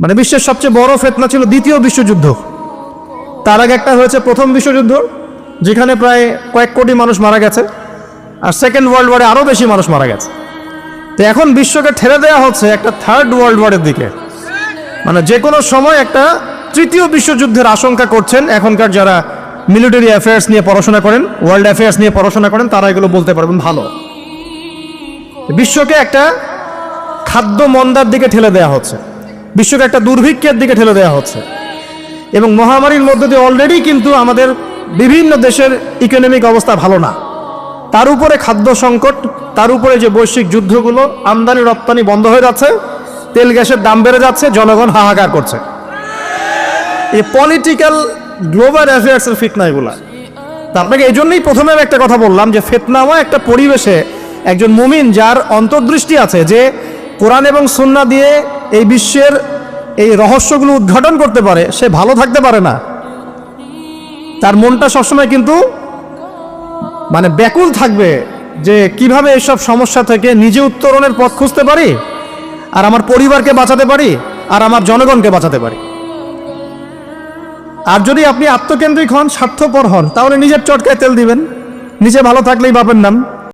মানে বিশ্বের সবচেয়ে বড় ফিতনা ছিল দ্বিতীয় বিশ্বযুদ্ধ। তার আগে একটা হয়েছে প্রথম বিশ্বযুদ্ধ, যেখানে প্রায় কয়েক কোটি মানুষ মারা গেছে, আর সেকেন্ড ওয়ার্ল্ড ওয়ারে আরও বেশি মানুষ মারা গেছে। তো এখন বিশ্বকে ঠেলে দেওয়া হচ্ছে একটা থার্ড ওয়ার্ল্ড ওয়ারের দিকে, মানে যে কোনো সময় একটা তৃতীয় বিশ্বযুদ্ধের আশঙ্কা করছেন এখনকার যারা মিলিটারি অ্যাফেয়ার্স নিয়ে পড়াশোনা করেন, ওয়ার্ল্ড অ্যাফেয়ার্স নিয়ে পড়াশোনা করেন, তারা এগুলো বলতে পারবেন ভালো। বিশ্বকে একটা খাদ্য মন্দার দিকে ঠেলে দেওয়া হচ্ছে, বিশ্বকে একটা দুর্ভিক্ষের দিকে ঠেলে দেওয়া হচ্ছে, এবং মহামারীর মধ্যে দিয়ে অলরেডি কিন্তু আমাদের বিভিন্ন দেশের ইকোনমিক অবস্থা ভালো না, তার উপরে খাদ্য সংকট, তার উপরে যে বৈশ্বিক যুদ্ধগুলো, আমদানি রপ্তানি বন্ধ হয়ে যাচ্ছে, তেল গ্যাসের দাম বেড়ে যাচ্ছে, জনগণ হাহাকার করছে। এই পলিটিক্যাল গ্লোবাল অ্যাফেয়ার্সের ফিতনা এগুলা। তা আপনাকে এই জন্যই প্রথমে আমি একটা কথা বললাম যে ফিতনাময় একটা পরিবেশে একজন মুমিন যার অন্তর্দৃষ্টি আছে, যে কোরআন এবং সুন্নাহ দিয়ে এই বিশ্বের এই রহস্যগুলো উদ্ঘাটন করতে পারে, সে ভালো থাকতে পারে না। তার মনটা সবসময় কিন্তু মানে ব্যাকুল থাকবে যে কিভাবে এইসব সমস্যা থেকে নিজে উত্তরণের পথ খুঁজতে পারি, আর আমার পরিবারকে বাঁচাতে পারি, আর আমার জনগণকে বাঁচাতে পারি। আর যদি আপনি আত্মকেন্দ্রিক হন, স্বার্থপর হন, তাহলে নিজের চটকায় তেল দিবেন, নিজে ভালো থাকলেই বাপের নাম।